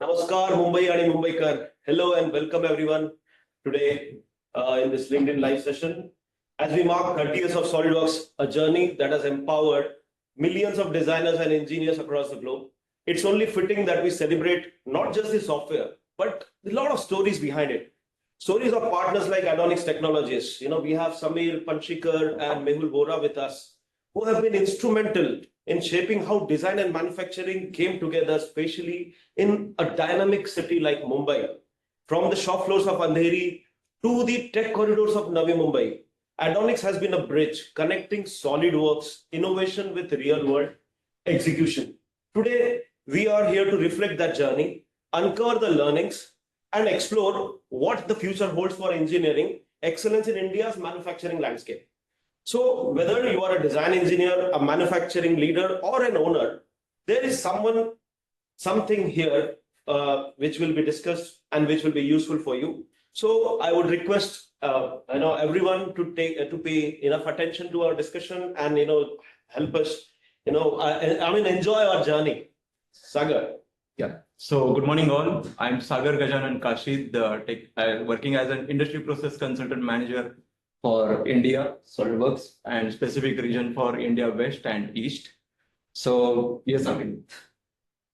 Namaskar, Mumbai and Mumbaikar. Hello and welcome everyone today in this LinkedIn live session. As we mark 30 years of SolidWorks, a journey that has empowered millions of designers and engineers across the globe, it's only fitting that we celebrate not just the software, but a lot of stories behind it. Stories of partners like Addonix Technologies. We have Samir Panchikar and Mehul Bora with us, who have been instrumental in shaping how design and manufacturing came together, especially in a dynamic city like Mumbai. From the shop floors of Andheri to the tech corridors of Navi Mumbai, Addonix has been a bridge connecting SolidWorks innovation with real-world execution. Today, we are here to reflect that journey, uncover the learnings, and explore what the future holds for engineering excellence in India's manufacturing landscape. So whether you are a design engineer, a manufacturing leader, or an owner, there is something here which will be discussed and which will be useful for you. So I would request everyone to pay enough attention to our discussion and help us enjoy our journey. Sagar. Yeah. So good morning all. I'm Sagar Gajanan Kashid, working as an industry process consultant manager for India, SolidWorks, and specific region for India West and East. So yes, Amin.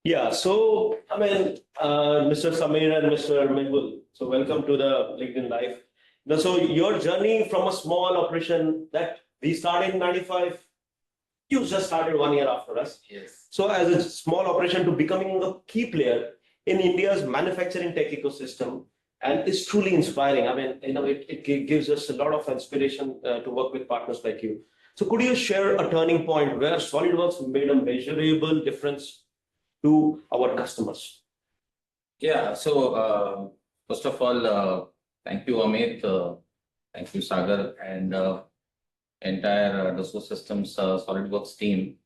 Yeah, so Mr. Samir and Mr. Mehul, so welcome to the LinkedIn Live. So your journey from a small operation that we started in 95, you just started 1 year after us. Yes. So as a small operation to becoming a key player in India's manufacturing tech ecosystem, and it's truly inspiring. It gives us a lot of inspiration to work with partners like you. So could you share a turning point where SolidWorks made a measurable difference to our customers? Yeah, so first of all, thank you, Amit. Thank you, Sagar, and entire Dassault Systems SolidWorks team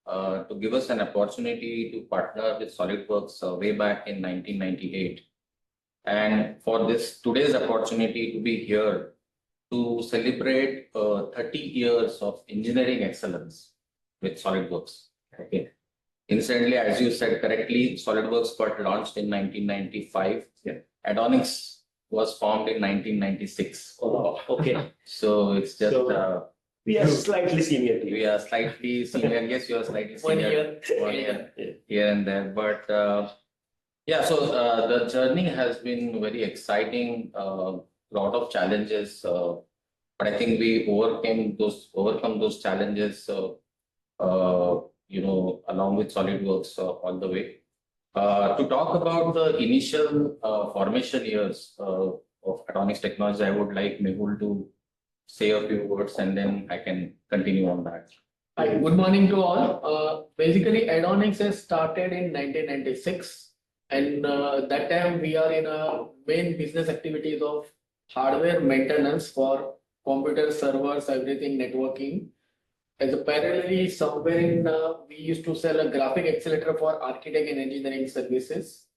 to give us an opportunity to partner with SolidWorks way back in 1998. And for this today's opportunity to be here to celebrate 30 years of engineering excellence with SolidWorks. Okay. Incidentally, as you said correctly, SolidWorks got launched in 1995. Yeah. Addonix was formed in 1996. Oh, okay. So it's just we are slightly senior. We are slightly senior. Yes, you are slightly senior. 1 year. Here and there, but. Yeah, so the journey has been very exciting, lot of challenges, but I think we overcome those challenges, along with SolidWorks all the way. To talk about the initial formation years of Addonix Technologies, I would like Mehul to say a few words and then I can continue on that. Hi, good morning to all. Basically, Addonix has started in 1996. And that time we are in a main business activities of hardware maintenance for computer servers, everything networking. As a parallelly somewhere in we used to sell a graphic accelerator for architect and engineering services.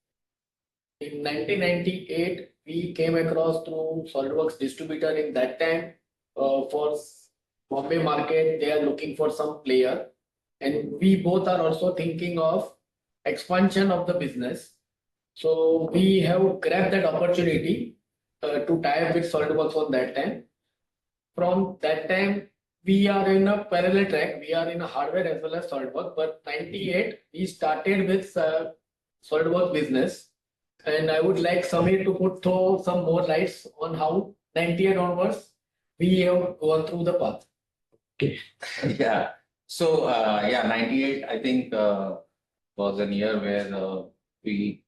In 1998, we came across through SolidWorks distributor in that time for Bombay market. They are looking for some player, and we both are also thinking of expansion of the business. So we have grabbed that opportunity to tie up with SolidWorks on that time. From that time, we are in a parallel track. We are in a hardware as well as SolidWorks. But 98, we started with SolidWorks business. And I would like Samir to put some more lights on how 98 onwards we have gone through the path. Okay. Yeah. So 98, I think was a year where we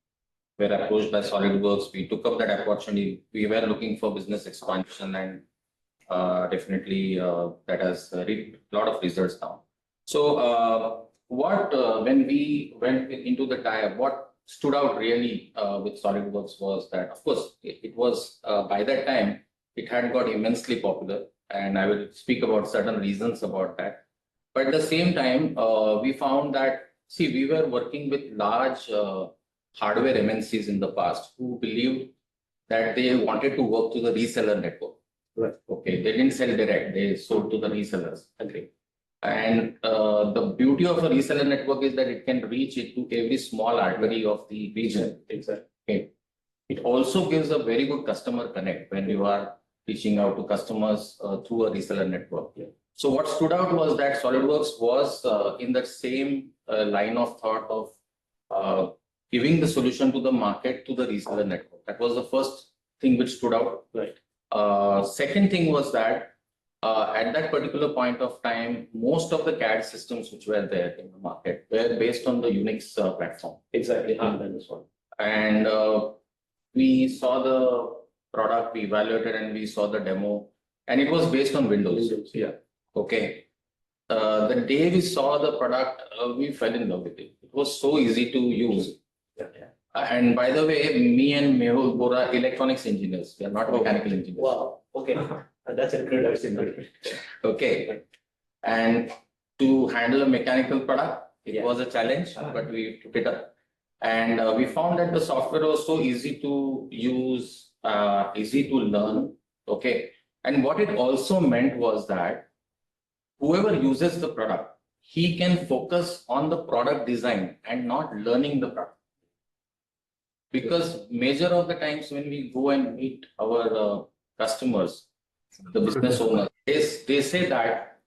were approached by SolidWorks. We took up that opportunity. We were looking for business expansion, and definitely that has reaped a lot of results now. So when we went into the tie-up, what stood out really with SolidWorks was that, of course, it was by that time it had got immensely popular, and I will speak about certain reasons about that. But at the same time, we found that we were working with large hardware MNCs in the past who believed that they wanted to work to the reseller network. Right. Okay, they didn't sell direct, they sold to the resellers. Agree. And the beauty of a reseller network is that it can reach it to every small artery of the region. Exactly. Okay. It also gives a very good customer connect when you are reaching out to customers through a reseller network. Yeah. So what stood out was that SolidWorks was in that same line of thought of giving the solution to the market to the reseller network. That was the first thing which stood out. Right. Second thing was that at that particular point of time, most of the CAD systems which were there in the market were based on the Unix platform. Exactly. That is one. And we saw the product, we evaluated and we saw the demo, and it was based on Windows. Yeah. Okay. The day we saw the product, we fell in love with it. It was so easy to use. Yeah. And by the way, me and Mehul both are electronics engineers. We are not mechanical engineers. Wow. Okay. That's incredible. Okay. And to handle a mechanical product, it Yeah. was a challenge, but we took it up. And we found that the software was so easy to use, easy to learn. Okay. And what it also meant was that whoever uses the product, he can focus on the product design and not learning the product. Because major of the times when we go and meet our customers, the business owners, they say that,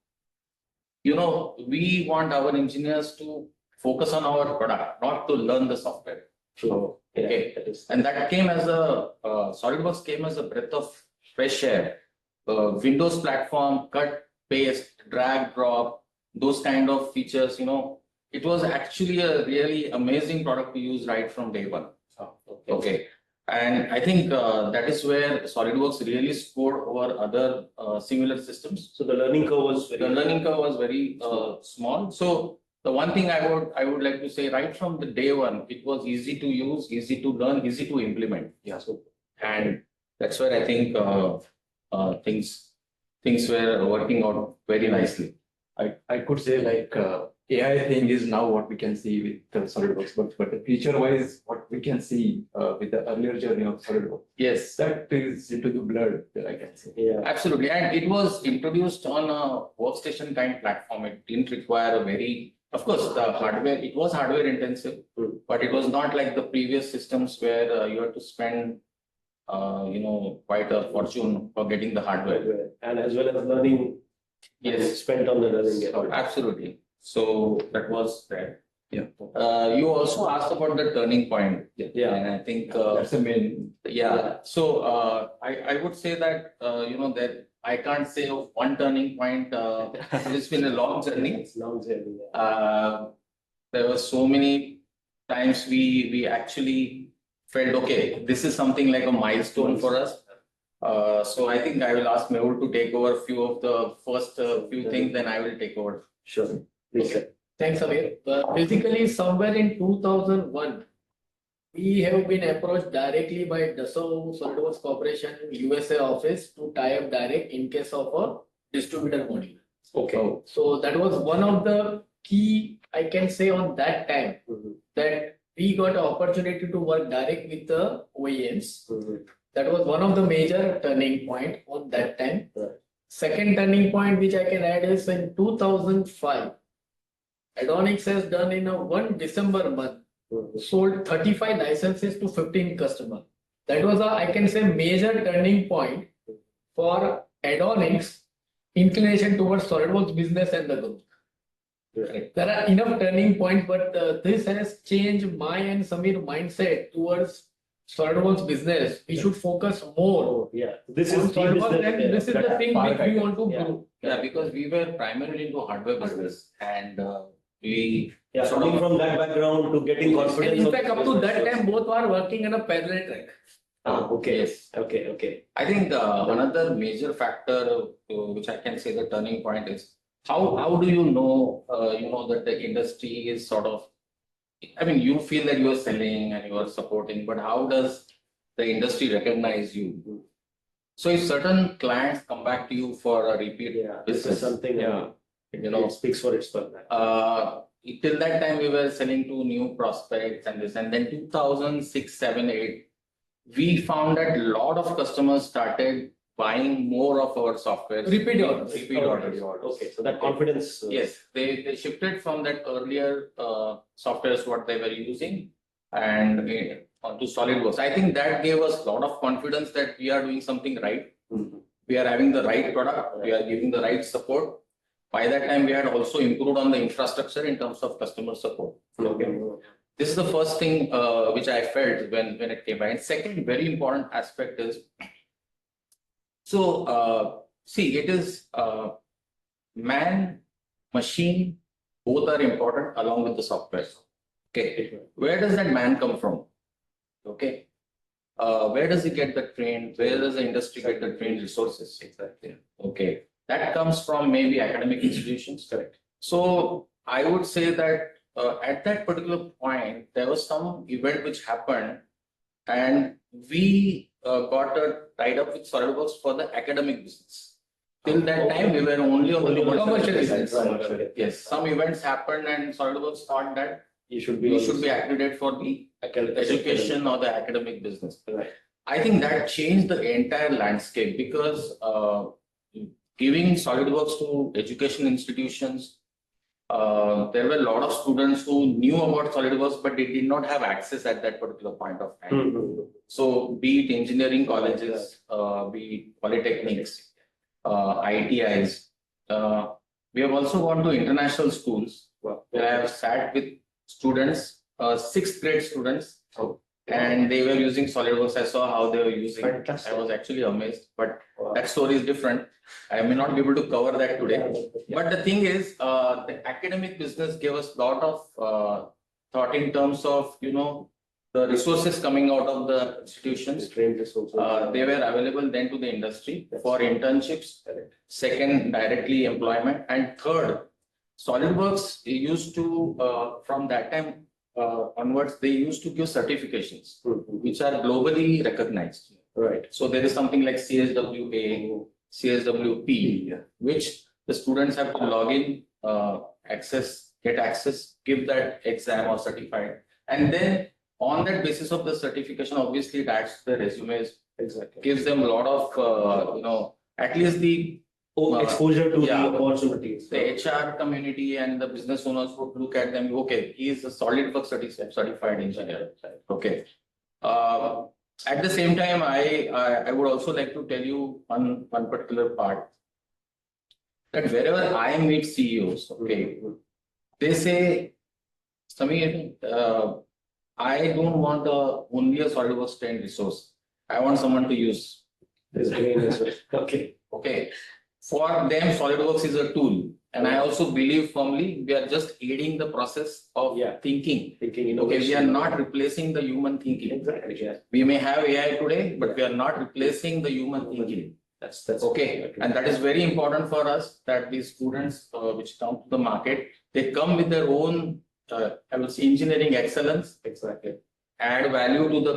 we want our engineers to focus on our product, not to learn the software. True. Okay. That is. And that came as SolidWorks came as a breath of fresh air. Windows platform, cut, paste, drag, drop, those kind of features, it was actually a really amazing product to use right from day one. Okay. Okay. And I think that is where SolidWorks really scored over other similar systems. So the learning curve was The learning curve was very small. So the one thing I would like to say right from the day one, it was easy to use, easy to learn, easy to implement. Yeah. So And that's where I think things were working out very nicely. I could say like AI thing is now what we can see with SolidWorks, but the feature wise, what we can see with the earlier journey of SolidWorks, Yes, that is into the blood, I can say. yeah. absolutely. And it was introduced on a workstation kind platform. It didn't require a very, of course, the hardware, it was hardware intensive, but it was not like the previous systems where you had to spend, quite a fortune for getting the hardware. And as well as learning. Yes, Spent on the learning. absolutely. So that was there. Yeah. You also asked about the turning point. Yeah. And I think, That's the main. yeah. So I would say that, that I can't say of one turning point. It's been a long journey. It's long journey. Yeah. There were so many times we actually felt, okay, this is something like a milestone for us. So I think I will ask Mehul to take over a few of the first few things, then I will take over. Sure. Please, sir. Thanks, Amir. Basically, somewhere in 2001, we have been approached directly by Dassault SolidWorks Corporation USA office to tie up direct in case of a distributor module. Okay. So that was one of the key, I can say on that time, that we got an opportunity to work direct with the OEMs. That was one of the major turning point on that time. Right. Second turning point which I can add is in 2005, Addonix has done in a 1 December month, sold 35 licenses to 15 customers. That was a, I can say, major turning point for Addonix inclination towards SolidWorks business and the growth. Right. There are enough turning points, but this has changed my and Samir mindset towards SolidWorks business. We should focus more Oh, yeah. This on is key SolidWorks, business, and this is the that thing far which we right. want to Yeah. grow. Yeah, because we were primarily into hardware business and we Yeah, sort coming of, from that background to getting And confidence. in of fact, up to business. that time, both were working on a parallel track. Okay. yes. Okay. I think another major factor which I can say the turning point is how do you know that the industry is sort of, I mean, you feel that you are selling and you are supporting, but how does the industry recognize you? So if certain clients come back to you for a repeat Yeah. This is business, something. Yeah. It speaks for itself. till that time we were selling to new prospects and this, and then 2006, 7, 8, we found that a lot of customers started buying more of our software. Repeat orders. Repeat orders. Okay, so that confidence. Yes, they shifted from that earlier softwares what they were using and onto SolidWorks. I think that gave us a lot of confidence that we are doing something right. Mhm. We are having the right product, we are giving the right support. By that time, we had also improved on the infrastructure in terms of customer support. Okay. This is the first thing which I felt when it came by. And second, very important aspect is, so see, it is man, machine, both are important along with the software. Okay, where does that man come from? Okay, where does he get the trained? Where does the industry get the trained resources? Exactly. Okay, that comes from maybe academic institutions. Correct. So I would say that at that particular point, there was some event which happened, and we got a tied up with SolidWorks for the academic business. Till that time, we were only on the commercial business. Right. Yes, some events happened, and SolidWorks thought that You should be. we should be accredited for the education or the academic business. Right. I think that changed the entire landscape because giving SolidWorks to education institutions, there were a lot of students who knew about SolidWorks, but they did not have access at that particular point of time. Mhm. So be it engineering colleges, be it polytechnics, ITIs. We have also gone to international schools where I have sat with students, sixth grade students, and they were using SolidWorks. I saw how they were using it. Fantastic. I was actually amazed, but Wow. that story is different. I may not be able to cover that today. But the thing is, the academic business gave us a lot of thought in terms of, the resources coming out of the institutions. Trained resources. They were available then to the industry Yes. for internships. Correct. Second, directly employment. And third, SolidWorks used to, from that time onwards, they used to give certifications, Mhm. which are globally recognized. Right. So there is something like CSWA, CSWP, Yeah. which the students have to log in, get access, give that exam or certified. And then on that basis of the certification, obviously it adds to the resumes, Exactly. gives them a lot of, at least the Exposure to the yeah. opportunities. the HR community and the business owners would look at them, okay, he is a SolidWorks certified engineer. Okay. At the same time, I would also like to tell you one particular part that wherever I meet CEOs, okay, they say, Samir, I don't want only a SolidWorks trained resource. I want someone to use. This brain as well. Okay. Okay. For them, SolidWorks is a tool. And I also believe firmly we are just aiding the process of Yeah. thinking. Thinking Okay, we are innovation. not replacing the human thinking. Exactly. Yeah. We may have AI today, but we are not replacing the human thinking. That's Okay, and that is very important for us that these students which come to the market, they come with their own, I will say, engineering excellence, exactly. add value to the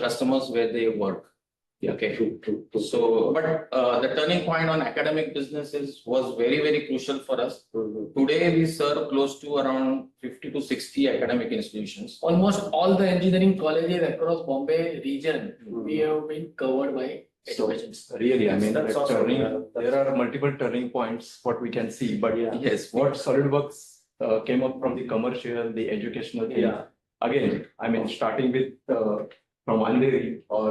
customers where they work. Yeah. Okay. True. So, but the turning point on academic businesses was very, very crucial for us. Mhm. Today, we serve close to around 50 to 60 academic institutions. Almost all the engineering colleges across Bombay region, Mhm. we have been covered by So education. really, I mean, That's that awesome. turning, Yeah, that's- there are multiple turning points what we can see, but Yeah. Yes, what SolidWorks came up from the commercial, the educational thing. Yeah. Again, I mean, starting with from Andheri or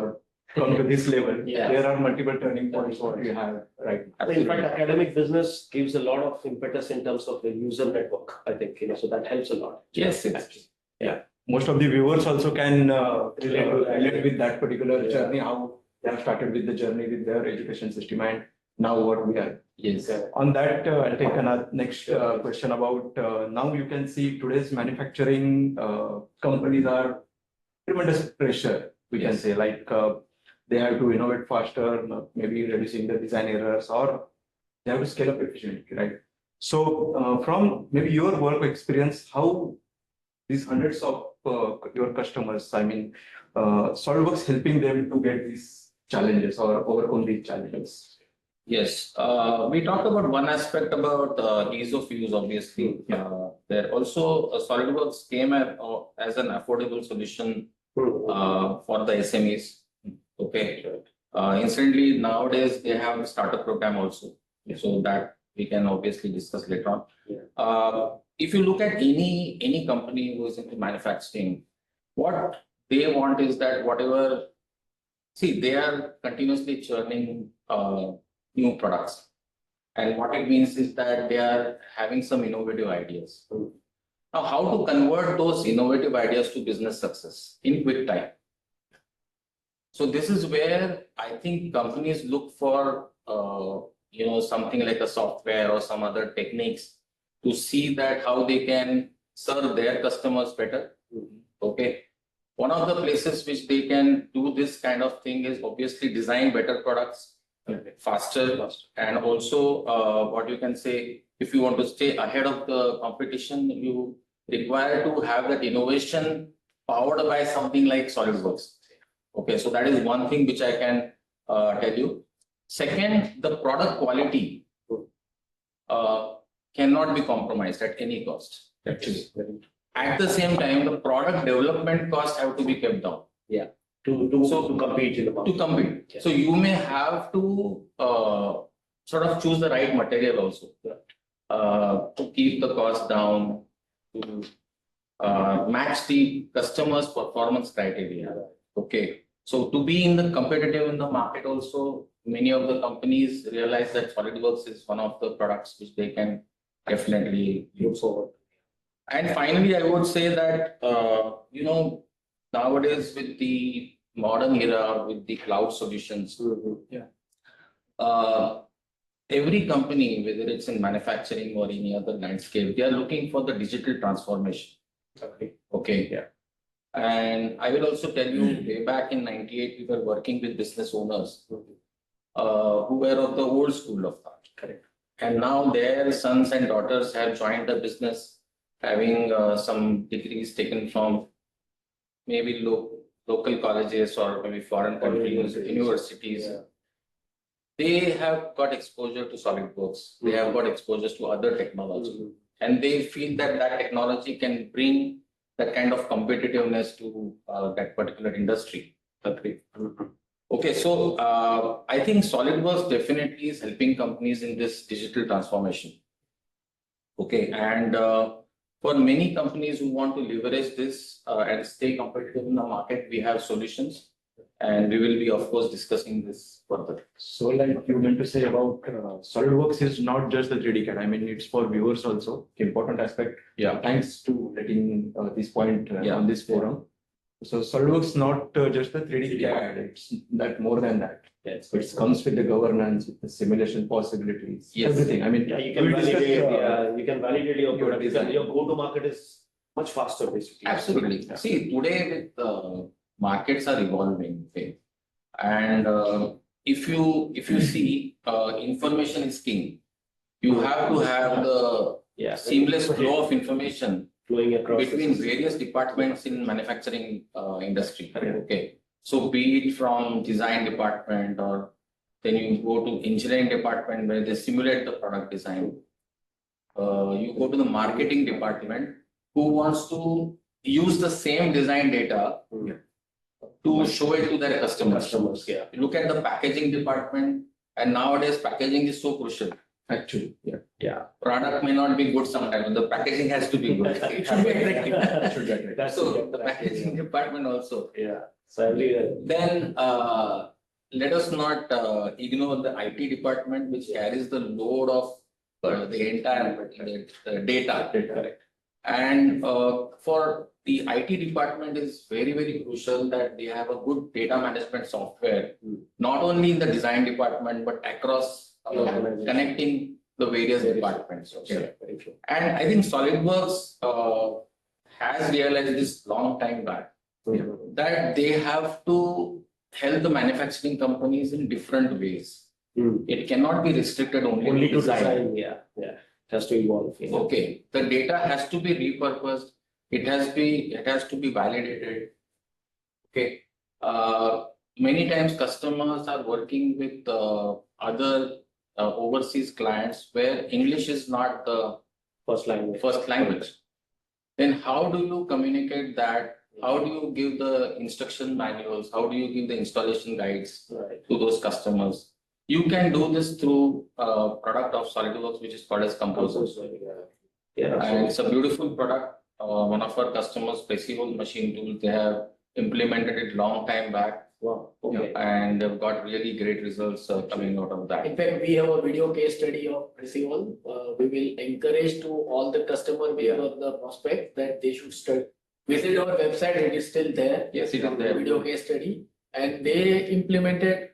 come to this level, Yeah. there are multiple turning points what we have right now. In fact, academic business gives a lot of impetus in terms of the user network, I think, so that helps a lot. yes, yes. Most of the viewers also can relate with that particular journey, how they have started with the journey with their education system and now what we are. Yes. On that, I'll take another next question about now you can see today's manufacturing companies are tremendous pressure, we can Yes. say, like they have to innovate faster, maybe reducing the design errors, or they have to scale up efficiently, right? So from maybe your work experience, how these hundreds of your customers, I mean, SolidWorks helping them to get these challenges or overcome these challenges? Yes, we talked about one aspect about ease of use, obviously. There also SolidWorks came as an affordable solution for the SMEs. Okay. Incidentally, nowadays they have a startup program also, so that we can obviously discuss later on. If you look at any company who is into manufacturing, what they want is that whatever, see, they are continuously churning new products, and what it means is that they are having some innovative ideas. Now, how to convert those innovative ideas to business success in quick time? So this is where I think companies look for, something like a software or some other techniques to see that how they can serve their customers better. Okay. One of the places which they can do this kind of thing is obviously design better products faster, and also what you can say, if you want to stay ahead of the competition, you require to have that innovation powered by something like SolidWorks. Okay, so that is one thing which I can tell you. Second, the product quality cannot be compromised at any cost. Actually, at the same time, the product development costs have to be kept down. To compete in the market. To compete. So you may have to sort of choose the right material also to keep the cost down, to match the customer's performance criteria. Okay. So to be in the competitive in the market also, many of the companies realize that SolidWorks is one of the products which they can definitely look forward. And finally, I would say that, nowadays with the modern era, with the cloud solutions, every company, whether it's in manufacturing or any other landscape, they are looking for the digital transformation. Okay. And I will also tell you, way back in '98, we were working with business owners who were of the old school of thought. Correct. And now their sons and daughters have joined the business, having some degrees taken from maybe local colleges or maybe foreign countries, universities. They have got exposure to SolidWorks. They have got exposure to other technology, and they feel that that technology can bring that kind of competitiveness to that particular industry. Okay, so I think SolidWorks definitely is helping companies in this digital transformation. Okay, and for many companies who want to leverage this and stay competitive in the market, we have solutions, and we will be, of course, discussing this further. So, like you meant to say about SolidWorks is not just the 3D CAD. I mean, it's for viewers also. Important aspect. Yeah. Thanks to letting this point Yeah. on this forum. So SolidWorks not just the 3D CAD. It's that more than that. Yes. It comes with the governance, with the simulation possibilities, Yes. everything. I mean, You can we'll discuss, validate. You can validate your your product. design. Your go-to-market is much faster, basically. Absolutely. Yeah. See, today with markets are evolving, okay, and if you see, information is king. You have to have the seamless flow of information Flowing across between various departments in manufacturing industry. Okay, so be it from design department, or then you go to engineering department where they simulate the product design. You go to the marketing department who wants to use the same design data to show it to their customers. You look at the packaging department, and nowadays packaging is so crucial. actually, Product may not be good sometimes, but the packaging has to be good. It should be attractive. That should be attractive. That's So the packaging department also. So Then let us not ignore the IT department, which carries the load of the entire data. Correct. And for the IT department is very, very crucial that they have a good data management software, not only in the design department, but across connecting the various departments. Okay. Very true. And I think SolidWorks has realized this long time back that they have to help the manufacturing companies in different ways. It cannot be restricted only To design, it has to evolve. Okay, the data has to be repurposed. It has to be validated. Okay, many times customers are working with other overseas clients where English is not the First language. first language. Then how do you communicate that How do you give the instruction manuals? How do you give the installation guides Right. to those customers? You can do this through a product of SolidWorks, which is called as Composer. Yeah. And it's a beautiful product. One of our customers, Precision Machine Tool, they have implemented it long time back. Wow. Okay. And they've got really great results coming out of that. In fact, we have a video case study of Precision. We will encourage to all the customer base or the prospect that they should visit our website. It is still there. Yes, it is there. Video case study, and they implemented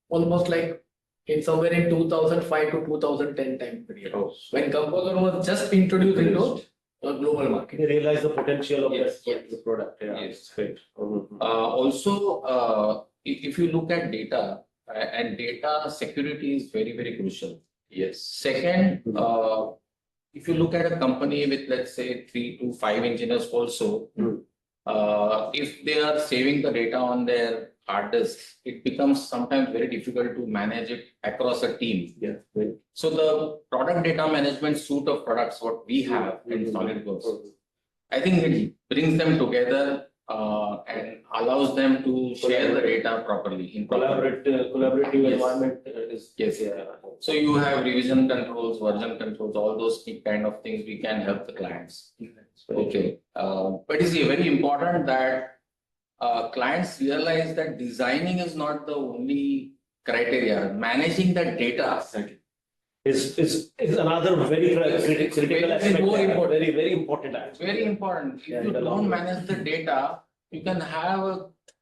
almost like in somewhere in 2005 to 2010 time period. Oh. When Composer was just introduced into a global market. They realize the potential of Yes, that the product. Yeah. Yes. Great. Mhm. Also, if you look at data, and data security is very, very crucial. Yes. Second, if you look at a company with, let's say, 3 to 5 engineers also, Hmm. if they are saving the data on their hard disk, it becomes sometimes very difficult to manage it across a team. Yeah. Great. So the product data management suite of products, what we have in SolidWorks, I think it brings them together and allows them to share the data properly. Collaborative Yes. environment is. Yes. Yeah. So you have revision controls, version controls, all those kind of things we can help the clients. Okay. But it's very important that clients realize that designing is not the only criteria. Managing the data Is another very critical very aspect. more important. Very important aspect. very important. If Yeah, you in the long don't run. manage the data, you can have a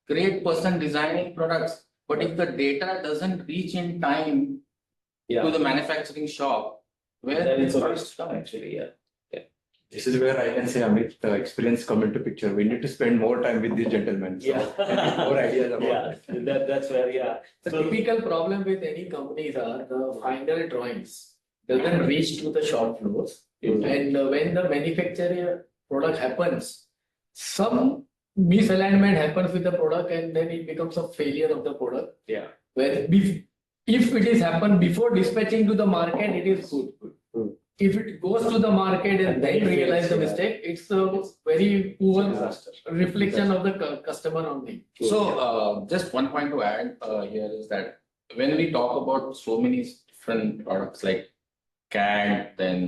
great person designing products, but if the data doesn't reach in time to Yeah. the manufacturing shop, where Then the it's a products waste, come? actually. Yeah. This is where I can say, Amit, the experience come into picture. We need to spend more time with these gentlemen. So Yeah. get more ideas about Yeah. it. That's where. Yeah. The So typical problem with any companies are the final drawings doesn't reach to the shop floors. Mhm. And when the manufacturer product happens, some misalignment happens with the product and then it becomes a failure of the product. Yeah. Where if it is happened before dispatching to the market, it is good. Hmm. If it goes to the market and And then then it realize fails, the yeah. mistake, it's a very poor Disaster. reflection of the customer only. So just one point to add here is that when we talk about so many different products like CAD, then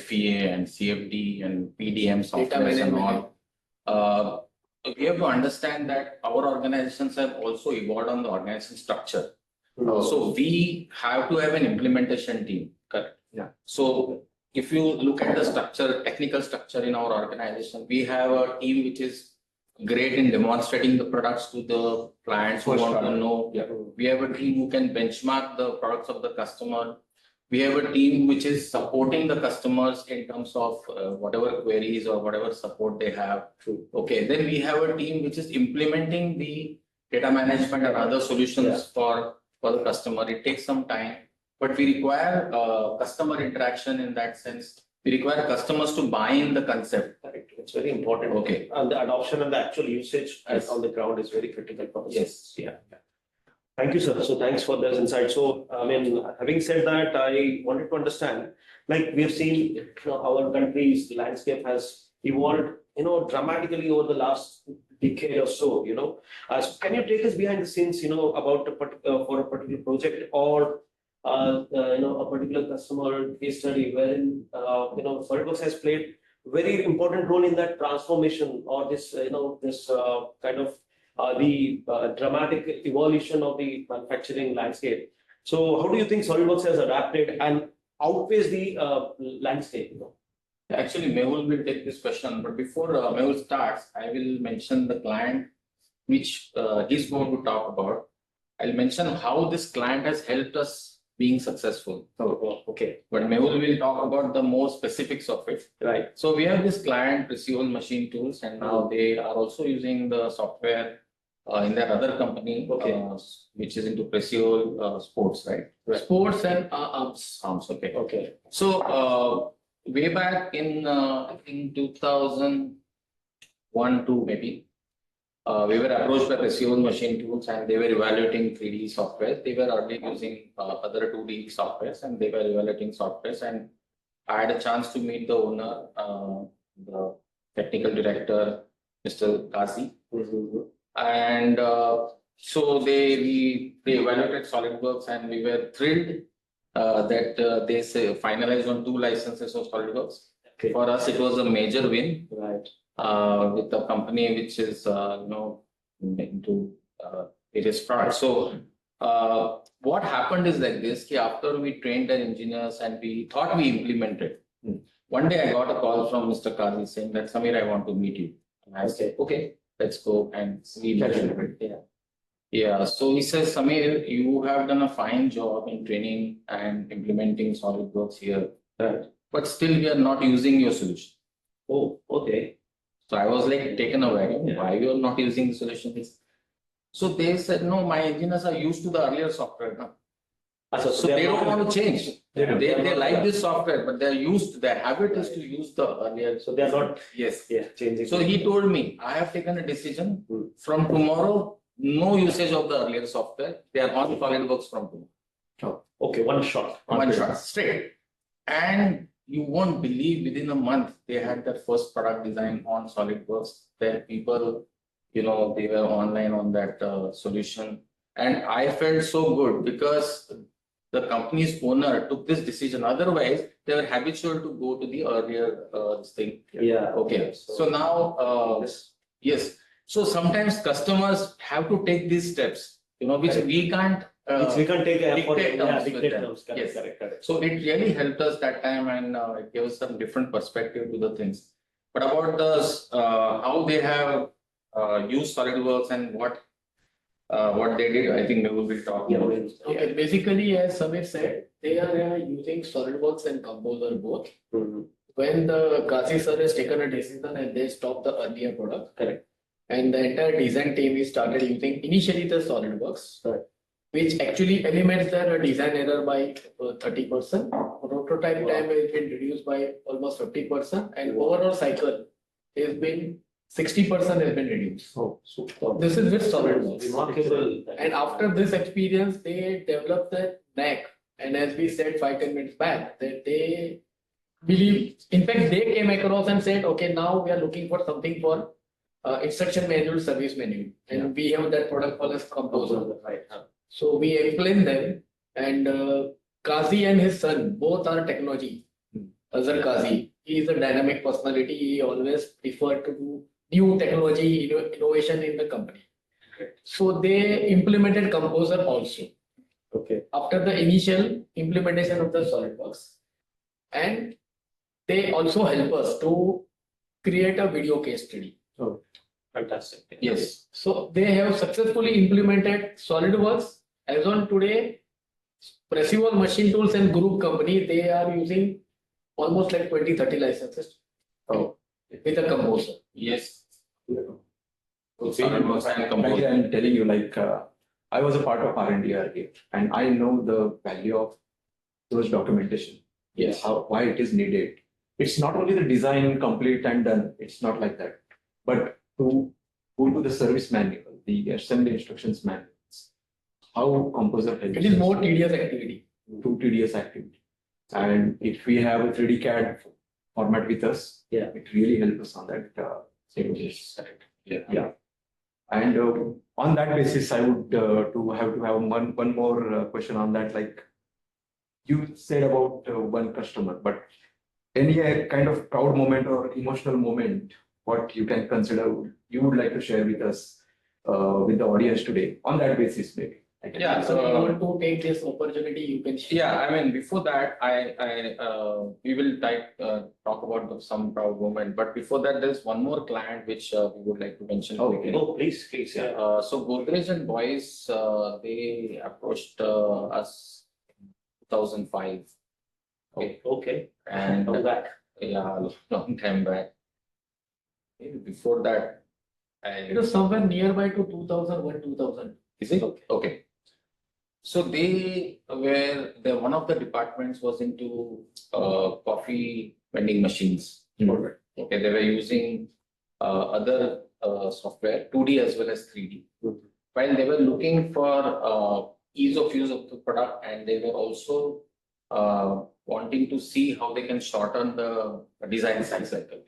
FEA and CFD and PDM software and management. all, we have to understand that our organizations have also evolved on the organization structure. So we have to have an implementation team. Correct. Yeah. So if you look at the structure, technical structure in our organization, we have a team which is great in demonstrating the products to the clients who First want to product. know. Yeah. We have a team who can benchmark the products of the customer. We have a team which is supporting the customers in terms of whatever queries or whatever support they have. True. Okay, then we have a team which is implementing the data management and other solutions Yeah. for the customer. It takes some time, but we require customer interaction in that sense. We require customers to buy in the concept. Correct. It's very important. Okay. And the adoption and the actual usage Yes. on the ground is very critical for us. Yes. Yeah. Thank you, sir. So thanks for this insight. So, I mean, having said that, I wanted to understand, like we have seen, our country's landscape has evolved, dramatically over the last decade or so, So can you take us behind the scenes, about for a particular project or, a particular customer case study wherein, SolidWorks has played very important role in that transformation or this, this kind of the dramatic evolution of the manufacturing landscape. So how do you think SolidWorks has adapted and outpaced the landscape? Actually, Mehul will take this question, but before Mehul starts, I will mention the client which he's going to talk about. I'll mention how this client has helped us being successful. Oh, okay. But Mehul will talk about the more specifics of it. Right. So we have this client, Precision Machine Tools, and now they are also using the software in their other company, Okay. which is into Precision Sports, right? Sports and arms. Arms, okay. Okay. So way back in I think 2001-2 maybe, we were approached by Precision Machine Tools and they were evaluating 3D software. They were already using other 2D softwares and they were evaluating softwares. And I had a chance to meet the owner, the technical director, Mr. Kasi. Mm-hmm. And so they evaluated SolidWorks, and we were thrilled that they say finalized on 2 licenses of SolidWorks. Okay. For us, it was a major win Right. with a company which is into various products. So what happened is like this: ki after we trained our engineers and we thought we implemented. One day I got a call from Mr. Kazi saying that Samir, I want to meet you. And I said, okay, let's go and we yeah. Yeah. So he says, Samir, you have done a fine job in training and implementing SolidWorks here, Right. but still we are not using your solution. Oh, okay. So I was like taken away. Yeah. Why you are not using the solution? So they said, no, my engineers are used to the earlier software now. So they don't want to change. They like this software, but they're used, their habit is to use the earlier. So they are not Yes. changing. So he told me, I have taken a decision from tomorrow, no usage of the earlier software. They are on SolidWorks from tomorrow. Okay, one shot. One shot, straight. And you won't believe within a month, they had their first product design on SolidWorks. Where people, they were online on that solution. And I felt so good because the company's owner took this decision. Otherwise, they were habitual to go to the earlier thing. Yeah. Okay. So now, yes. So sometimes customers have to take these steps, which Correct. we can't. Which we can take a dictate terms with dictate them. terms. Correct, Yes. correct. So it really helped us that time, and it gave us some different perspective to the things. But about the how they have used SolidWorks and what they did, I think we will be talking about. Okay, basically, as Samir said, they are using SolidWorks and Composer both. Mm-hmm. When the Kasi sir has taken a decision and they stopped the earlier product. Correct. And the entire design team is started using initially the SolidWorks, Right. which actually eliminates their design error by 30%. Prototype time has been reduced by almost 50%, and overall cycle has been 60% has been reduced. Oh, super. This is with SolidWorks. Remarkable. And after this experience, they developed the knack. And as we said 5-10 minutes back, that they believe, in fact, they came across and said, okay, now we are looking for something for instruction manual, service manual. And we have that product called as Composer. Right. So we explained them, and Kazi and his son both are technology. Azhar Kazi, he is a dynamic personality. He always preferred to do new technology innovation in the company. So they implemented Composer also. Okay. After the initial implementation of the SolidWorks, and they also help us to create a video case study. Oh, fantastic. Yes. So they have successfully implemented SolidWorks. As on today, Precival Machine Tools and Group Company, they are using almost like 20-30 licenses with a Composer. Yes. So I'm telling you, I was a part of R&D earlier, and I know the value of those documentation. Yes. Why it is needed. It's not only the design complete and done. It's not like that, but to go to the service manual, the assembly instructions manuals, how Composer helps. It is more tedious activity. Too tedious activity. And if we have a 3D CAD format with us, it really helps us on that same basis. Yeah. And on that basis, I would have one more question on that. Like you said about one customer, but any kind of proud moment or emotional moment, what you can consider you would like to share with us, with the audience today on that basis, maybe. Yeah. So you want to take this opportunity, you can share. Yeah, I mean, before that, we will talk about some proud moment. But before that, there's one more client which we would like to mention. Okay. Oh, please. Yeah. So Godrej and Boys, they approached us in 2005. Okay. And Come back. yeah, long time back. Maybe before that, It was somewhere nearby to 2001, 2000. Is it? Okay. So they were one of the departments was into coffee vending machines. Okay, they were using other software, 2D as well as 3D. While they were looking for ease of use of the product, and they were also wanting to see how they can shorten the design cycle.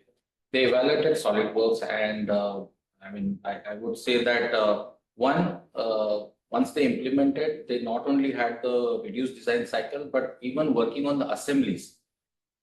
they evaluated SolidWorks, and I would say that once they implemented, they not only had the reduced design cycle, but even working on the assemblies,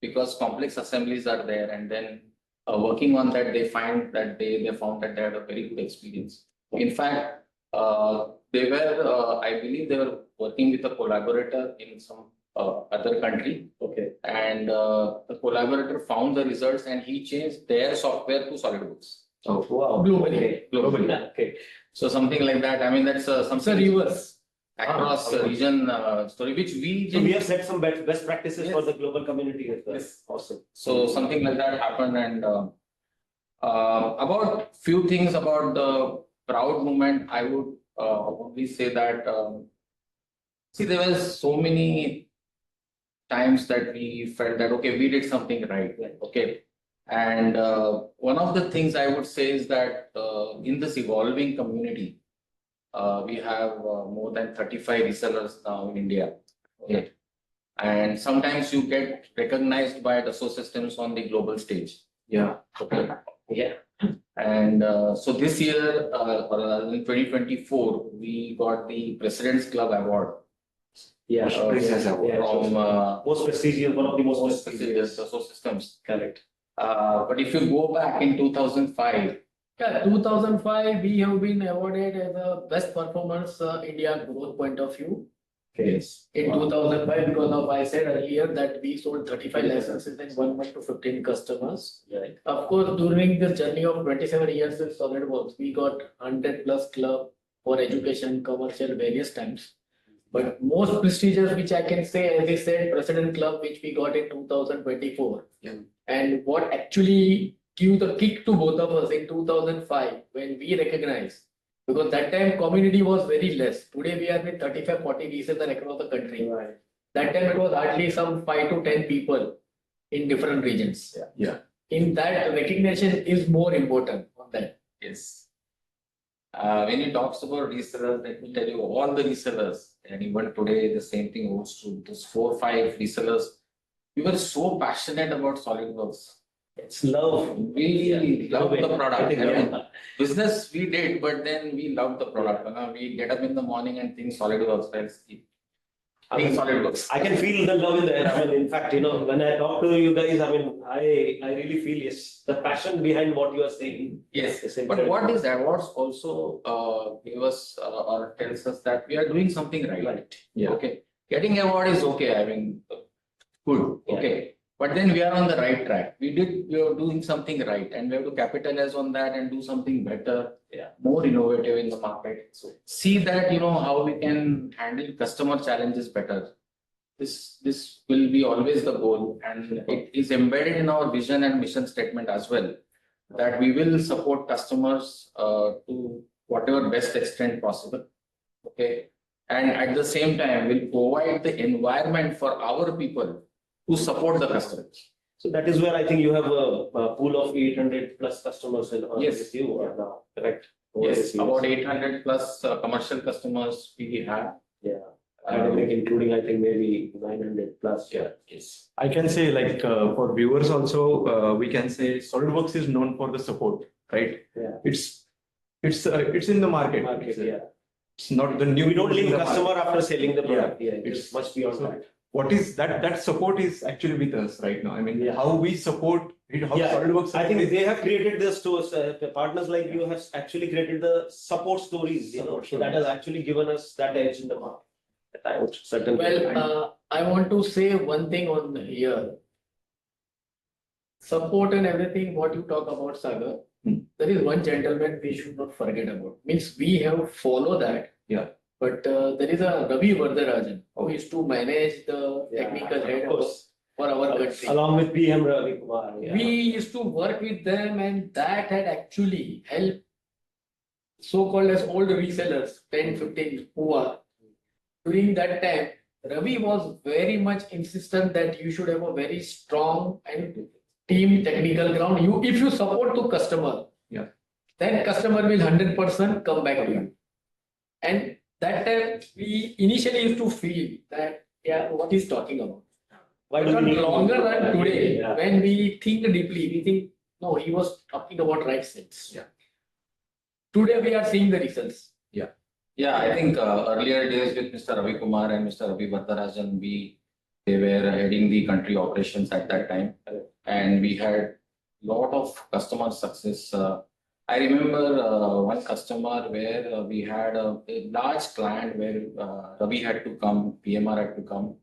because complex assemblies are there, and then working on that, they found that they had a very good experience. In fact, I believe they were working with a collaborator in some other country. Okay. And the collaborator found the results, and he changed their software to SolidWorks. Oh, wow. Globally. Okay. Globally. Okay. So something like that. I mean, that's It's a something reverse. across okay. region story, which we So we didn't. have set some best practices for Yes. the global community as well. Yes. Awesome. So something like that happened, and about few things about the proud moment, I would only say that see, there was so many times that we felt that okay, we did something right, okay, and one of the things I would say is that in this evolving community, we have more than 35 resellers now in India, okay, and sometimes you get recognized by Dassault Systems on the global stage. Yeah. Okay. Yeah. And so this year, or rather in 2024, we got the President's Club Award Yeah. Princess Award. from Most prestigious, one of the most most prestigious. prestigious Dassault Systems. Correct. But if you go back in 2005, Yeah, 2005, we have been awarded as a best performance India growth point of view. Yes. In 2005, because of I said earlier that we sold 35 licenses in 1 month to 15 customers. Right. Of course, during the journey of 27 years with SolidWorks, we got 100 plus club for education, commercial, various times. But most prestigious, which I can say, as I said, President Club, which we got in 2024. Yeah. And what actually gave the kick to both of us in 2005, when we recognized, because that time community was very less. Today we are with 35, 40 resellers across the country. Right. That time it was hardly some 5 to 10 people in different regions. Yeah. In that, recognition is more important on that. yes. When he talks about resellers, let me tell you, all the resellers, and even today, the same thing holds true. Those 4 or 5 resellers, we were so passionate about SolidWorks. It's love. We love the product. I think, I mean, yeah. business we did, but then we loved the product. We get up in the morning and think SolidWorks. Let's keep I mean, SolidWorks. I can feel the love in the air. I mean, in fact, when I talk to you guys, I mean, I really feel, yes, the passion behind what you are saying. Yes, is but incredible. what these awards also give us or tells us that we are doing something right. Right. Yeah. Okay. Getting award is okay. I mean, good. Yeah. Okay. But then we are on the right track. We are doing something right, and we have to capitalize on that and do something better, Yeah. more innovative in the market. So see that how we can handle customer challenges better. This will be always the goal, and it is embedded in our vision and mission statement as well, that we will support customers to whatever best extent possible. Okay, and at the same time, we'll provide the environment for our people to support the customers. So that is where I think you have a pool of 800 plus customers Yes. with you now, correct? Yes, about 800 plus commercial customers we have. Yeah. I think including, I think maybe 900 plus. Yeah. Yes. I can say for viewers also, we can say SolidWorks is known for the support, right? Yeah. It's in the market. Yeah. It's not the new. We don't leave in the customer market. after selling the product. Yeah. It's- It's much beyond so- that. What is that support is actually with us right now. I mean, Yeah. how we support it, how Yeah. SolidWorks. I think they have created the stores, the partners like you have actually created the support stories, so that has actually given us that edge in the market. That I would certainly. Well, I want to say one thing on here. Support and everything, what you talk about, Sagar, there is one gentleman we should not forget about. Means we have followed that. Yeah. But there is a Ravi Vardarajan who is to manage the technical head of course. for our country. Along with PM Ravi Kumar. Yeah. We used to work with them, and that had actually helped so-called as old resellers, 10, 15, who are. During that time, Ravi was very much insistent that you should have a very strong and team technical ground. If you support to customer, Yeah. then customer will 100% come back to you. And that time, we initially used to feel that, yeah, what he's talking about. Why But do we on need longer run today, Yeah. when we think deeply, we think No, he was talking about right sense. Yeah. Today we are seeing the results. Yeah, I think earlier days with Mr. Ravi Kumar and Mr. Ravi Vardarajan, they were heading the country operations at that time, and we had lot of customer success. I remember one customer where we had a large client where Ravi had to come, PMR had to come,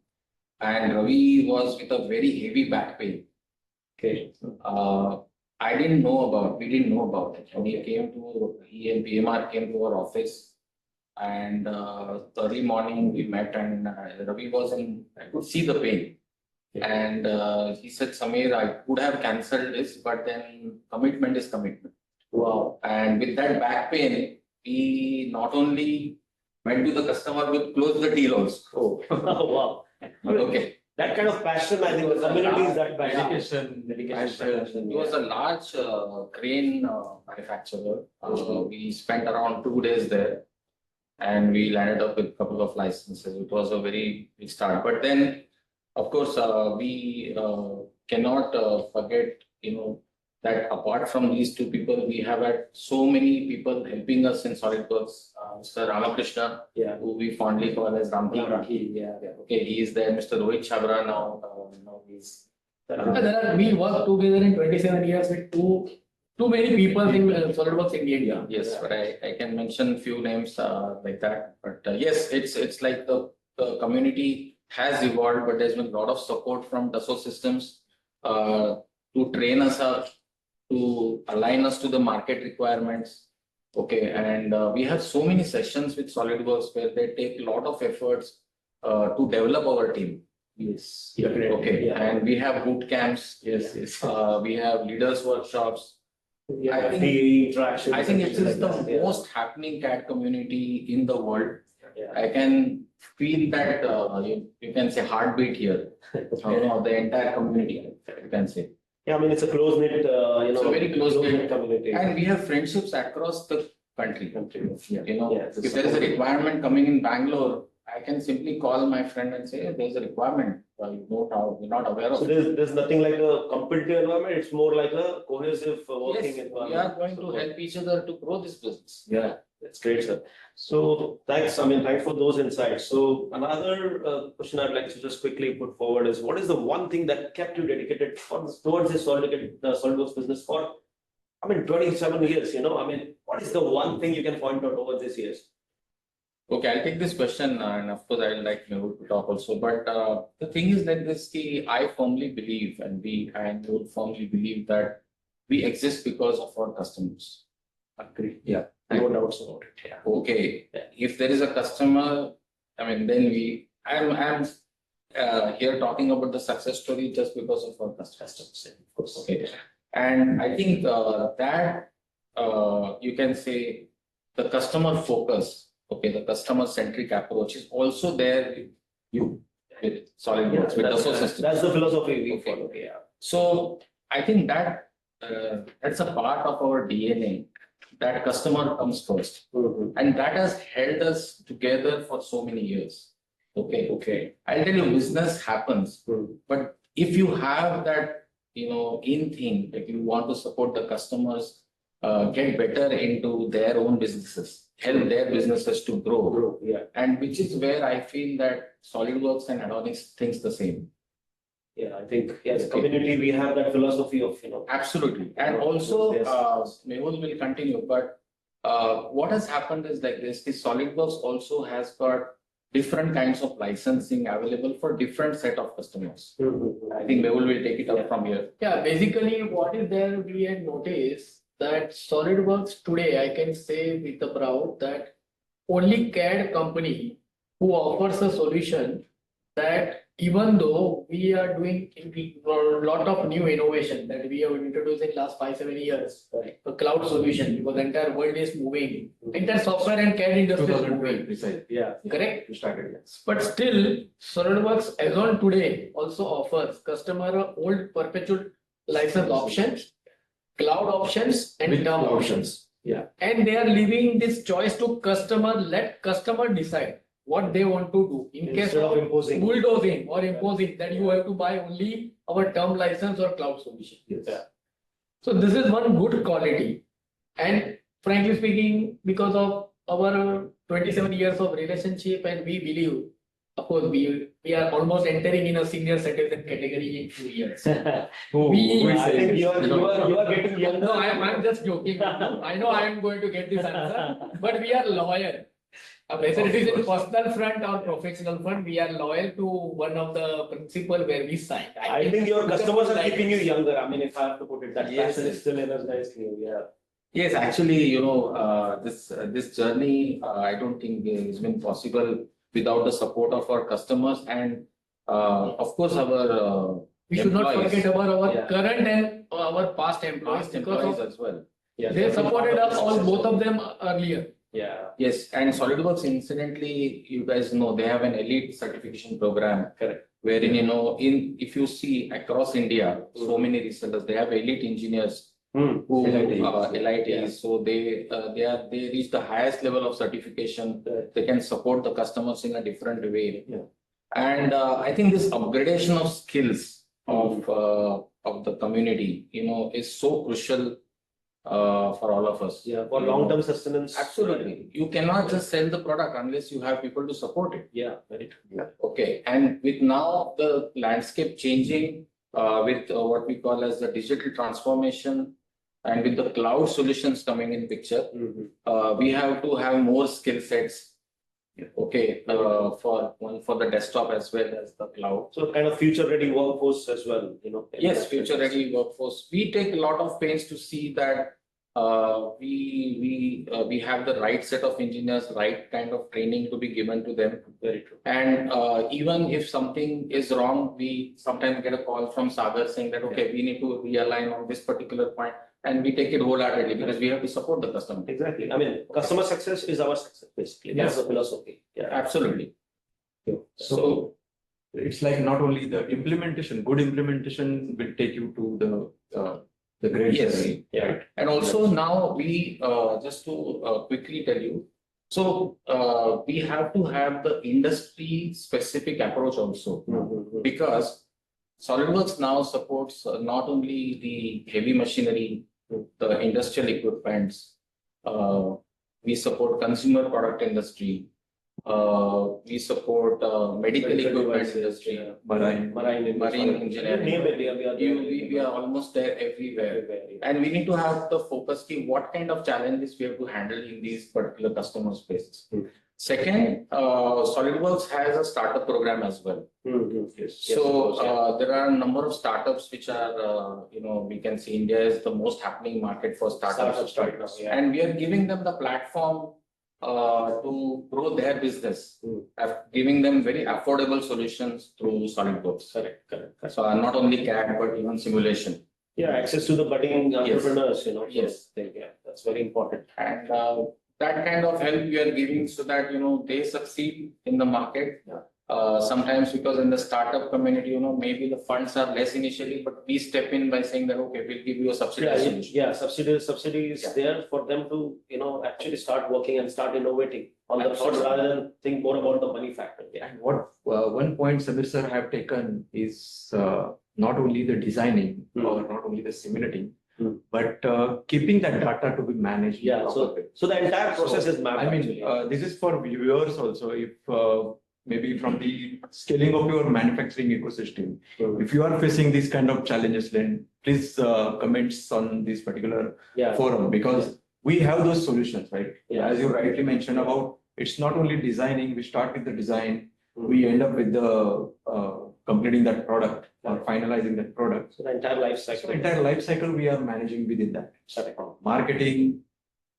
and Ravi was with a very heavy back pain. Okay. We didn't know about it. And he and PMR came to our office. And early morning we met, and Ravi I could see the pain. And he said, Samir, I could have cancelled this, but then commitment is commitment. Wow. And with that back pain, we not only went to the customer, but closed the deal also. Oh, wow. Okay. That kind of passion, I think, the community is that passion. Dedication. He was a large crane manufacturer. We spent around 2 days there, and we landed up with a couple of licenses. It was a very big start. But then, of course, we cannot forget, that apart from these two people, we have had so many people helping us in SolidWorks. Mr. Ramakrishna, who we fondly call as Ramki. Yeah. Okay, he is there. Mr. Rohit Chabra now, he's. We worked together in 27 years with too many people in SolidWorks India. Yes, but I can mention few names like that. But yes, it's like the community has evolved, but there's been a lot of support from Dassault Systems to train us up, to align us to the market requirements. Okay, and we have so many sessions with SolidWorks where they take a lot of efforts to develop our team. Yes. Okay, Yeah. and we have boot camps. Yes. We have leaders workshops. Yeah. I think- the interaction. I think it is the like that, most happening CAD community in the world. Yeah. I can feel that you can say heartbeat here. The entire community, you can say. Yeah, I mean, it's a close-knit, It's a very close-knit community. And we have friendships across the country. Yeah. If there is a requirement coming in Bangalore, I can simply call my friend and say, there's a requirement. You're not aware So of it. there's nothing like a competitive environment, it's more like a cohesive working Yes, we environment. are going to help each other to grow this business. Yeah, that's great, sir. So thanks, thanks for those insights. So another question I'd like to just quickly put forward is, what is the one thing that kept you dedicated towards this SolidWorks business for, 27 years, what is the one thing you can point out over these years? Okay, I'll take this question, and of course, I'd like Mehul to talk also. But the thing is that I firmly believe, and Mehul firmly believe that we exist because of our customers. Agree. Yeah. No doubts about it. Yeah. Okay, if there is a customer, then I'm here talking about the success story just because of our customers. Of course. Okay, and I think that you can say the customer focus. Okay, the customer-centric approach is also there with SolidWorks, with Dassault Systems. That's the philosophy we Okay. follow. Yeah. So I think that's a part of our DNA. That customer comes first, and that has held us together for so many years. Okay. I'll tell you, business happens, but if you have that, in thing, like you want to support the customers, get better into their own businesses, help their businesses to grow. Yeah. And which is where I feel that SolidWorks and Addonix thinks the same. Yeah, I think, yes, community, we have that philosophy of, Absolutely. And also, Yes. Mehul will continue, but what has happened is like this, the SolidWorks also has got different kinds of licensing available for different set of customers. I think Mehul will take it up from here. Yeah, basically what is there, we had noticed that SolidWorks today, I can say with the proud that only CAD company who offers a solution that even though we are doing a lot of new innovation that we have introduced in last 5-7 years, a cloud solution, because the entire world is moving, entire software and CAD industry is moving. Precisely. Yeah. Correct? You started, yes. But still, SolidWorks as on today also offers customer old perpetual license options, cloud options, and With term cloud options. Yeah. And they are leaving this choice to customer. Let customer decide what they want to do. In case Instead of of imposing. bulldozing or imposing that you have to buy only our term license or cloud solution. Yeah. So this is one good quality. And frankly speaking, because of our 27 years of relationship, and we believe, of course, we are almost entering in a senior citizen category in 2 years. Who is I saying think this? you are getting younger. No, I'm just joking. I know I am going to get this answer, but we are loyal. Whether it is in personal front or professional front, we are loyal to one of the principle where we sign. I think your customers are Like keeping you younger. I mean, if I have to put it, that Yes. passion is still energized you. Yeah. Yes, actually, this journey, I don't think it's been possible without the support of our customers and, of course, our we should not employees. forget about our Yeah. current and our past employees past because employees of as well. Yeah. they supported us all, both of them earlier. Yeah. Yes, and SolidWorks, incidentally, you guys know they have an elite certification program. Correct. Wherein, if you see across India, so many resellers, they have elite engineers who LITs. LITs, so they reach the highest level of certification. They can support the customers in a different way. Yeah. And I think this upgradation of skills of the community, is so crucial for all of us. Yeah. For long-term sustenance. Absolutely. You cannot just sell the product unless you have people to support it. Yeah. Very true. Okay. And with now the landscape changing, with what we call as the digital transformation and with the cloud solutions coming in picture, we have to have more skill sets. Okay. For the desktop as well as the cloud. So kind of future-ready workforce as well, Yes, future-ready workforce. We take a lot of pains to see that we have the right set of engineers, right kind of training to be given to them. Very true. And even if something is wrong, we sometimes get a call from Sagar saying that, okay, we need to realign on this particular point. And we take it wholeheartedly because we have to support the customer. Exactly. I mean, customer success is our success, basically. That's the philosophy. Yeah. Absolutely. So it's like not only the implementation, good implementation will take you to the great Yes. journey. Yeah. And also now we, just to quickly tell you, so we have to have the industry specific approach also because SolidWorks now supports not only the heavy machinery, the industrial equipments, we support consumer product industry, we support medical equipment industry, Yeah. Marine. marine engineering. Name it, we are We are almost there everywhere. And we need to have the focus key, what kind of challenges we have to handle in these particular customer spaces. Second, SolidWorks has a startup program as well. So there are a number of startups which are, we can see India is the most happening market for startups. right now. Yeah. And we are giving them the platform to grow their business, giving them very affordable solutions through SolidWorks. Correct. So not only CAD, but even simulation. Yeah, access to the budding entrepreneurs, Yes. So, yeah, that's very important. And that kind of help we are giving so that, they succeed in the market. Sometimes because in the startup community, maybe the funds are less initially, but we step in by saying that, okay, we'll give you a subsidized solution. Yeah, subsidy is there for them to, actually start working and start innovating on the thoughts rather than think more about the money factor. Yeah. And what one point Samir sir have taken is not only the designing or not only the simulating, but keeping that data to be managed. in Yeah, proper way. so the entire process is mapped. I mean, actually. this is for viewers also. If maybe from the scaling of your manufacturing ecosystem, if you are facing these kind of challenges, then please comments on this particular forum because we have those solutions, right? Yeah. As you rightly mentioned about, it's not only designing. We start with the design, we end up with the completing that product or finalizing that product. So the entire life So cycle. entire life cycle we are managing within that. Correct. Marketing,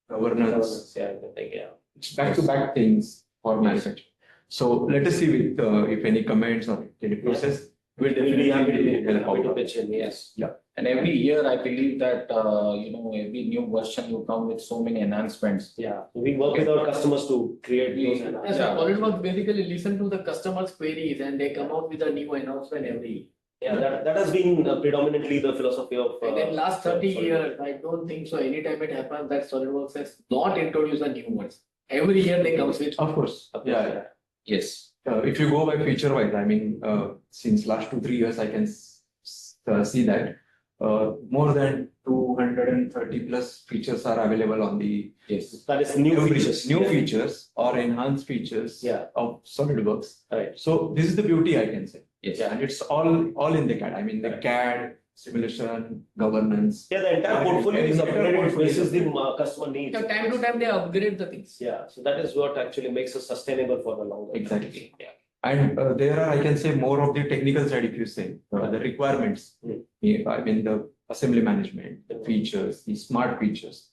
governance, Yeah, everything, yeah. it's back-to-back things for manufacturing. So let us see with if any comments or any process. We'll definitely happy help to out. pitch in, yes. And every year, I believe that, every new version will come with so many enhancements. Yeah, we work with our customers to create those. Yes, Yeah. SolidWorks basically listen to the customer's queries and they come out with a new announcement every year. Yeah, that has been predominantly the philosophy of. And in last 30 SolidWorks. years, I don't think so. Anytime it happens that SolidWorks has not introduced a new ones. Every year they come with. Of course, yeah. Yes. If you go by feature wise, I mean, since last 2-3 years, I can see that more than 230 plus features are available on the Yes. That is new features. new Yeah. features or enhanced features Yeah. of SolidWorks. Right. So this is the beauty, I can say. Yes. And it's all in the CAD. I mean, the CAD, simulation, governance. Yeah, the entire portfolio is upgraded versus the customer needs. Yeah, time to time they upgrade the things. Yeah, so that is what actually makes us sustainable for the long run. Exactly. Yeah. And there are, I can say, more of the technical side, if you say, the requirements. Mm. I mean, the assembly management, the features, the smart features.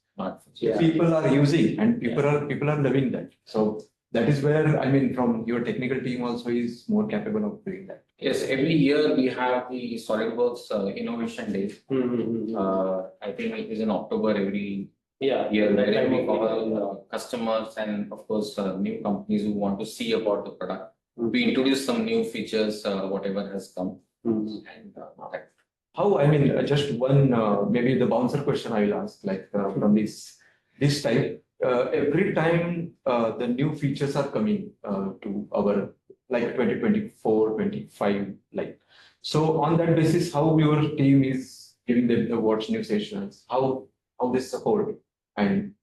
Yeah. People are using and people are loving that. So that is where, I mean, from your technical team also is more capable of doing that. Yes, every year we have the SolidWorks Innovation Day. Mm-hmm. I think it is in October every Yeah. year, that where time we of call customers and of course new companies who want to see about the product. Mhm. We introduce some new features, whatever has come. Mhm. And How, I mean, just one, maybe the bouncer question I will ask, like from this type, every time the new features are coming to our, like 2024, 25, like, so on that basis, how your team is giving them the watch new sessions, how they support, and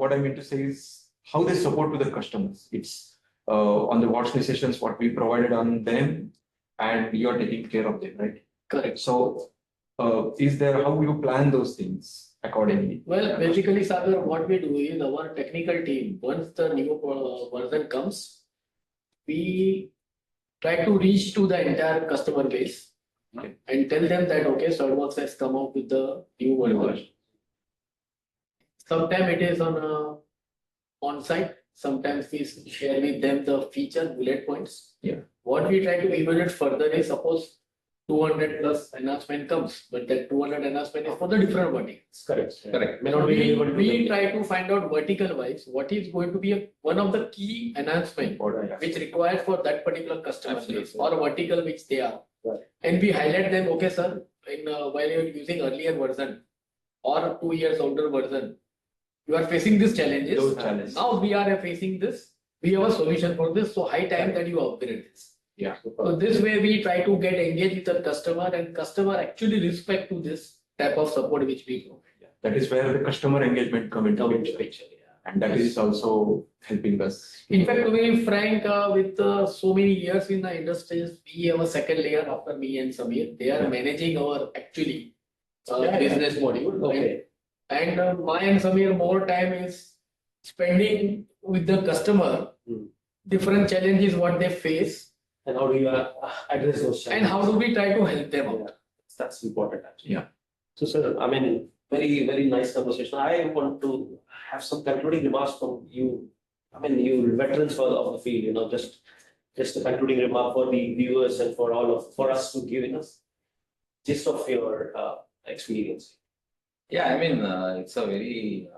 what I mean to say is how they support to the customers. It's on the watch new sessions, what we provided on them, and you are taking care of them, right? Correct. So, is there how you plan those things accordingly? Well, basically, Sagar, what we do is our technical team, once the new version comes, we try to reach to the entire customer base Okay. and tell them that, okay, SolidWorks has come out with the new version. Sometimes it is on site, sometimes we share with them the feature bullet points. Yeah. What we try to evaluate further is, suppose 200 plus enhancement comes, but that 200 enhancement is for the different verticals. Correct. correct. May not be We, able to we do try to find out vertical wise what is going to be one of the key enhancement which required for that particular customer base Absolutely. or vertical which they are. Right. And we highlight them, okay, sir, in while you're using earlier version or 2 years older version, you are facing these challenges. Those challenges. Now we are facing this. We have a solution for this. So high time that you upgrade this. Yeah. So this way we try to get engaged with the customer and customer actually respect to this type of support which we provide. That is where the customer engagement come into picture. And that is also helping us. In fact, to be frank, with so many years in the industries, we have a second layer after me and Samir. They are managing our actually business module. Okay. And my and Samir more time is spending with the customer, different challenges what they face, And how do you address those challenges? and how do we try to help them out. Yeah, that's important actually. Yeah. So, sir, I mean, very, very nice conversation. I want to have some concluding remarks from you. I mean, you veterans of the field, just a concluding remark for the viewers and for us to give us gist of your experience. Yeah, I mean, it's a very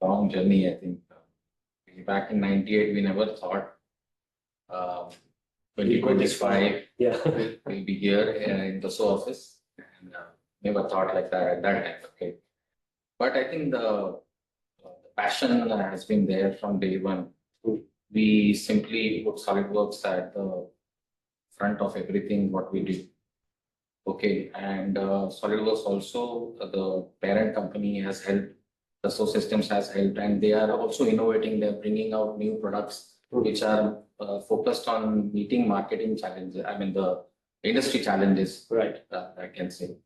long journey, I think. Back in 98, we never thought 2025 Yeah. will be here in the SO office. And never thought like that at that time. Okay. But I think the passion has been there from day one. We simply put SolidWorks at the front of everything what we do. Okay, and SolidWorks also, the parent company has helped, the SO Systems has helped, and they are also innovating. They're bringing out new products which are focused on meeting marketing challenges. I mean, the industry challenges, Right. I can say.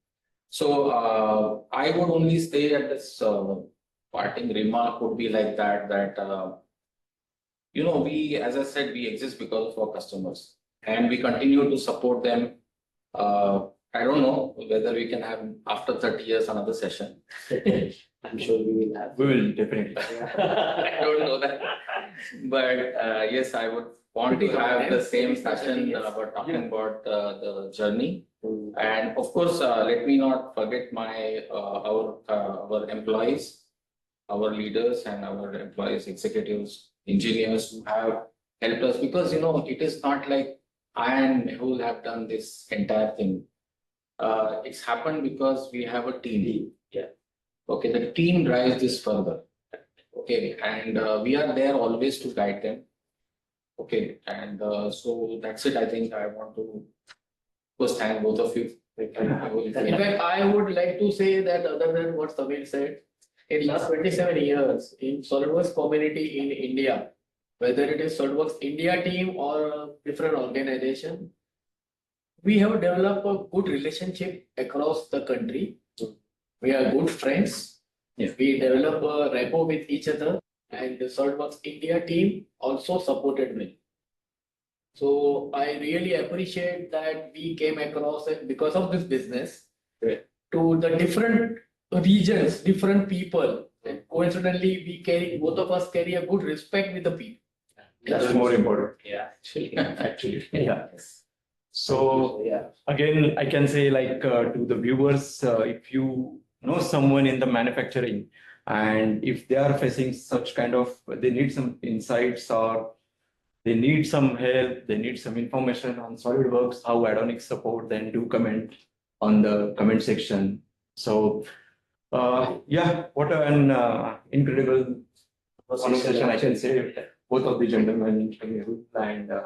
So I would only say at this parting remark would be like that we, as I said, we exist because of our customers, and we continue to support them. I don't know whether we can have after 30 years another session. I'm sure we will have. We will definitely. I don't know that, but yes, I would want to have the same session about talking about the journey. And of course, let me not forget our employees, our leaders, and our employees, executives, engineers who have helped us, because it is not like I and Mehul have done this entire thing. It's happened because we have a team. Yeah. Okay, the team drives this further. Okay, and we are there always to guide them. Okay, and so that's it. I think I want to first thank both of you In fact, I would like to say that other than what Samir said, in last 27 years in SolidWorks community in India, whether it is SolidWorks India team or a different organization, we have developed a good relationship across the country. We are good friends. Yeah. We develop a rapport with each other, and the SolidWorks India team also supported me. So I really appreciate that we came across it because of this business to the different regions, different people. And coincidentally, both of us carry a good respect with the people. That's more important. Yeah. Actually, yeah. So again, I can say like to the viewers, if you know someone in the manufacturing and if they are facing such kind of, they need some insights or they need some help, they need some information on SolidWorks, how Addonix support, then do comment on the comment section. So yeah, what an incredible conversation, I can say. Both of the gentlemen and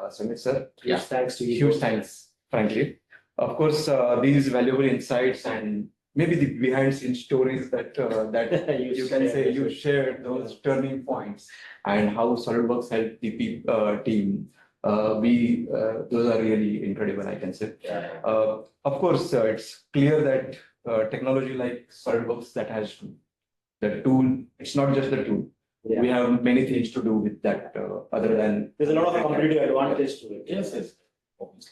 Sumit sir. Yeah. Thanks to you. Huge thanks, frankly. Of course, these valuable insights and maybe the behind scene stories that you can say you shared those turning points and how SolidWorks helped the team. Those are really incredible, I can say. Of course, it's clear that technology like SolidWorks that has the tool, it's not just the tool. Yeah. We have many things to do with that other than. There's a lot of competitive advantage to it. Yes.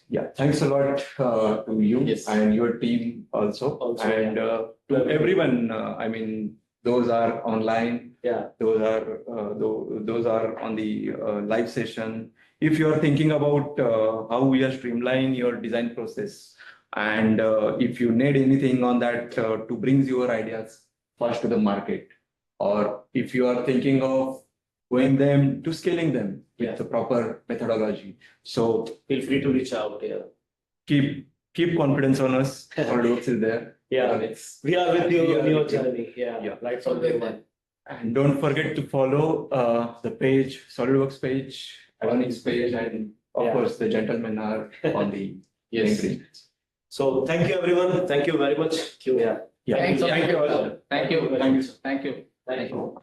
Yeah, thanks a lot to you Yes. and your team also. And to everyone, I mean, those are online. Yeah. Those are on the live session. If you are thinking about how we are streamlining your design process, and if you need anything on that to bring your ideas first to the market, or if you are thinking of going them to scaling them with the proper methodology. So Feel free to reach out. Yeah. keep confidence on us. SolidWorks is there. Yeah. We are with you We are on your with you. journey. Yeah. Yeah. Right from day one. And don't forget to follow the page, SolidWorks page, Addonix page, and of Yeah. course the gentlemen are on the ingredients. So thank you everyone. Thank you very much. Yeah. Yeah. Thanks. Thank you all. Thank you. Thank you. Thank you. Thank you.